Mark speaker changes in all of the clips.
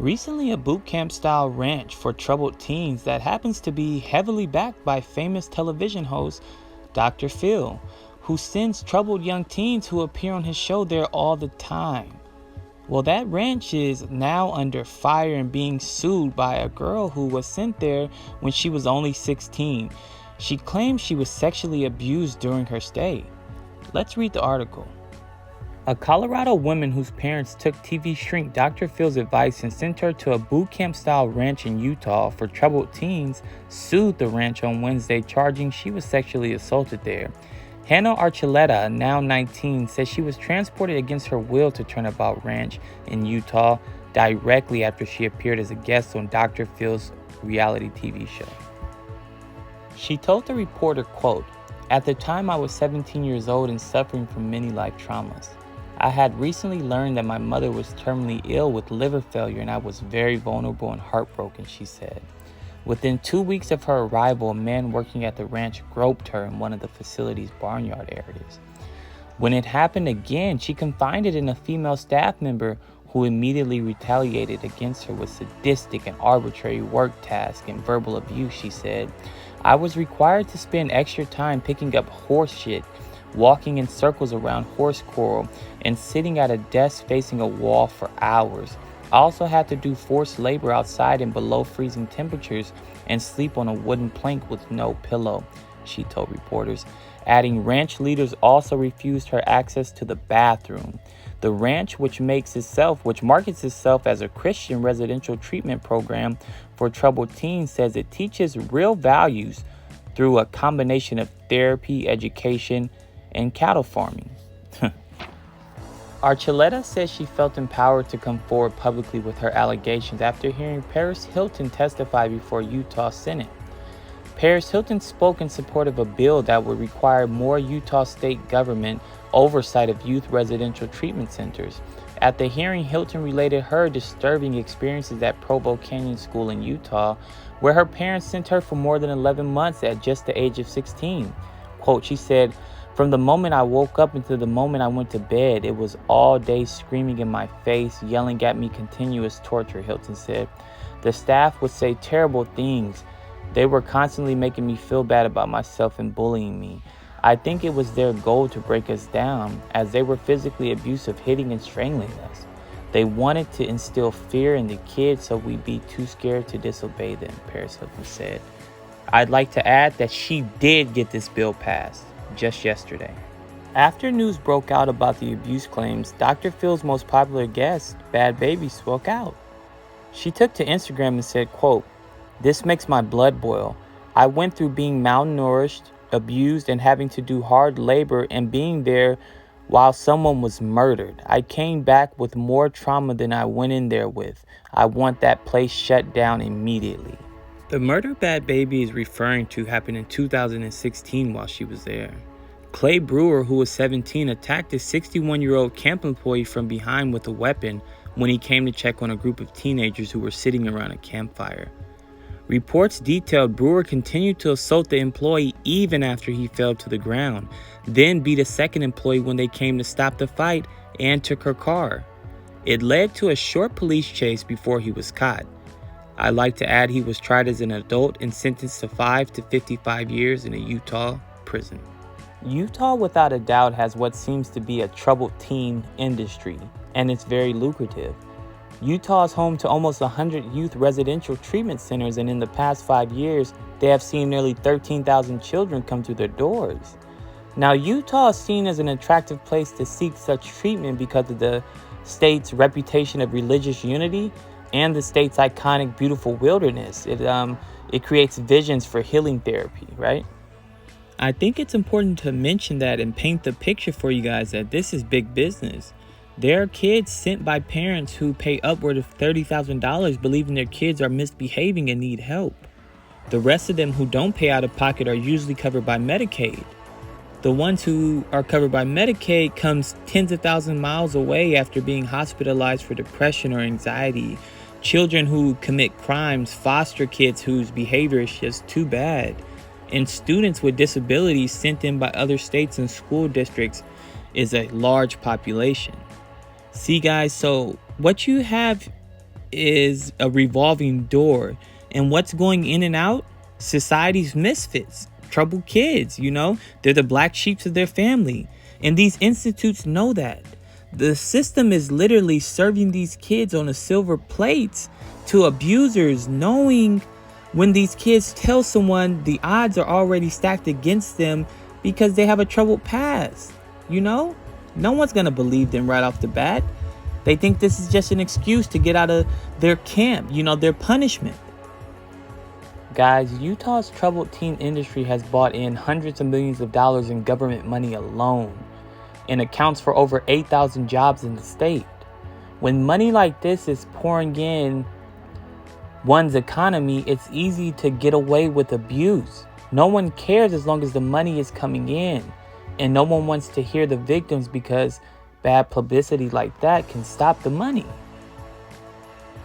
Speaker 1: Recently, a boot camp style ranch for troubled teens that happens to be heavily backed by famous television host Dr. Phil, who sends troubled young teens who appear on his show there all the time. Well, that ranch is now under fire and being sued by a girl who was sent there when she was only 16. She claims she was sexually abused during her stay. Let's read the article. A Colorado woman whose parents took TV shrink Dr. Phil's advice and sent her to a boot camp style ranch in Utah for troubled teens sued the ranch on Wednesday, charging she was sexually assaulted there. Hannah Archuleta, now 19, says she was transported against her will to Turnabout Ranch in Utah directly after she appeared as a guest on Dr. Phil's reality TV show. She told the reporter, quote, "At the time I was 17 years old and suffering from many life traumas. I had recently learned that my mother was terminally ill with liver failure and I was very vulnerable and heartbroken," she said. Within 2 weeks of her arrival, a man working at the ranch groped her in one of the facility's barnyard areas. When it happened again, she confided in a female staff member who immediately retaliated against her with sadistic and arbitrary work tasks and verbal abuse, she said. "I was required to spend extra time picking up horse shit, walking in circles around horse coral, and sitting at a desk facing a wall for hours. I also had to do forced labor outside in below freezing temperatures and sleep on a wooden plank with no pillow," she told reporters, adding ranch leaders also refused her access to the bathroom. The ranch, which markets itself as a Christian residential treatment program for troubled teens, says it teaches real values through a combination of therapy, education, and cattle farming. Archuleta says she felt empowered to come forward publicly with her allegations after hearing Paris Hilton testify before Utah Senate. Paris Hilton spoke in support of a bill that would require more Utah state government oversight of youth residential treatment centers. At the hearing, Hilton related her disturbing experiences at Provo Canyon School in Utah, where her parents sent her for more than 11 months at just the age of 16. Quote, she said, "From the moment I woke up until the moment I went to bed, it was all day screaming in my face, yelling at me, continuous torture," Hilton said. "The staff would say terrible things. They were constantly making me feel bad about myself and bullying me. I think it was their goal to break us down, as they were physically abusive, hitting and strangling us. They wanted to instill fear in the kids so we'd be too scared to disobey them," Paris Hilton said. I'd like to add that she did get this bill passed just yesterday. After news broke out about the abuse claims, Dr. Phil's most popular guest, Bhad Bhabie, spoke out. She took to Instagram and said, quote, "This makes my blood boil. I went through being malnourished, abused, and having to do hard labor and being there while someone was murdered. I came back with more trauma than I went in there with. I want that place shut down immediately." The murder Bhad Bhabie is referring to happened in 2016 while she was there. Clay Brewer, who was 17, attacked a 61-year-old camp employee from behind with a weapon when he came to check on a group of teenagers who were sitting around a campfire. Reports detailed Brewer continued to assault the employee even after he fell to the ground, then beat a second employee when they came to stop the fight and took her car. It led to a short police chase before he was caught. I'd like to add he was tried as an adult and sentenced to 5 to 55 years in a Utah prison. Utah, without a doubt, has what seems to be a troubled teen industry, and it's very lucrative. Utah is home to almost 100 youth residential treatment centers, and in the past 5 years, they have seen nearly 13,000 children come through their doors. Now, Utah is seen as an attractive place to seek such treatment because of the state's reputation of religious unity and the state's iconic, beautiful wilderness. It creates visions for healing therapy, right? I think it's important to mention that and paint the picture for you guys that this is big business. There are kids sent by parents who pay upward of $30,000 believing their kids are misbehaving and need help. The rest of them who don't pay out of pocket are usually covered by Medicaid. The ones who are covered by Medicaid comes tens of thousands of miles away after being hospitalized for depression or anxiety. Children who commit crimes, foster kids whose behavior is just too bad, and students with disabilities sent in by other states and school districts is a large population. See guys, so what you have is a revolving door. And what's going in and out? Society's misfits, troubled kids, they're the black sheeps of their family. And these institutes know that. The system is literally serving these kids on a silver plate to abusers, knowing when these kids tell someone, the odds are already stacked against them because they have a troubled past. No one's going to believe them right off the bat. They think this is just an excuse to get out of their camp, their punishment. Guys, Utah's troubled teen industry has bought in hundreds of millions of dollars in government money alone and accounts for over 8,000 jobs in the state. When money like this is pouring in one's economy, it's easy to get away with abuse. No one cares as long as the money is coming in, and no one wants to hear the victims because bad publicity like that can stop the money.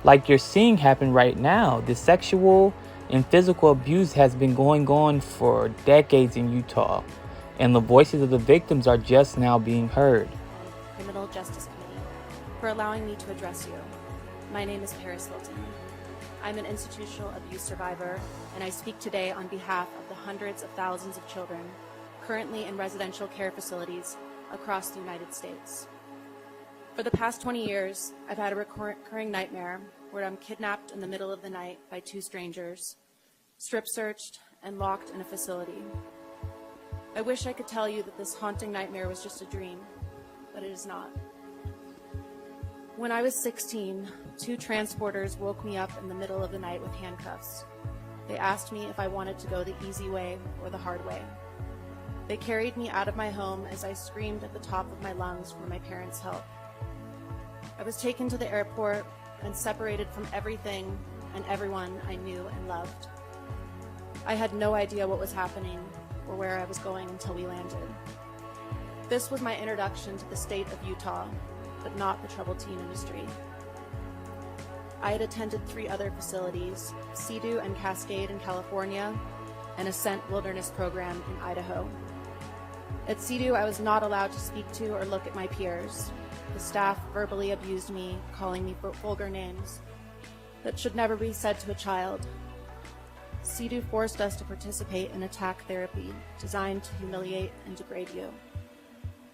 Speaker 1: Like you're seeing happen right now, the sexual and physical abuse has been going on for decades in Utah, and the voices of the victims are just now being heard.
Speaker 2: Criminal Justice Committee for allowing me to address you. My name is Paris Hilton. I'm an institutional abuse survivor, and I speak today on behalf of the hundreds of thousands of children currently in residential care facilities across the United States. For the past 20 years, I've had a recurring nightmare where I'm kidnapped in the middle of the night by two strangers, strip searched and locked in a facility. I wish I could tell you that this haunting nightmare was just a dream, but it is not. When I was 16, two transporters woke me up in the middle of the night with handcuffs. They asked me if I wanted to go the easy way or the hard way. They carried me out of my home as I screamed at the top of my lungs for my parents' help. I was taken to the airport and separated from everything and everyone I knew and loved. I had no idea what was happening or where I was going until we landed. This was my introduction to the state of Utah, but not the troubled teen industry. I had attended 3 other facilities, Sea-Doo and Cascade in California, and Ascent Wilderness Program in Idaho. At Sea-Doo, I was not allowed to speak to or look at my peers. The staff verbally abused me, calling me vulgar names that should never be said to a child. Sea-Doo forced us to participate in attack therapy designed to humiliate and degrade you.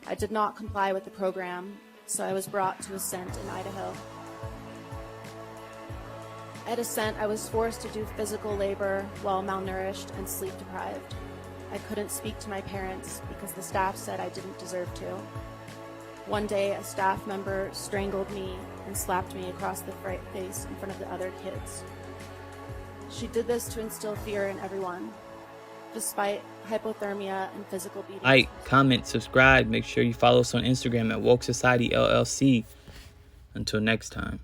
Speaker 2: I did not comply with the program, so I was brought to Ascent in Idaho. At Ascent, I was forced to do physical labor while malnourished and sleep deprived. I couldn't speak to my parents because the staff said I didn't deserve to. One day, a staff member strangled me and slapped me across the face in front of the other kids. She did this to instill fear in everyone, despite hypothermia and physical beatings.
Speaker 1: Like, comment, subscribe. Make sure you follow us on Instagram at Woke Society LLC. Until next time.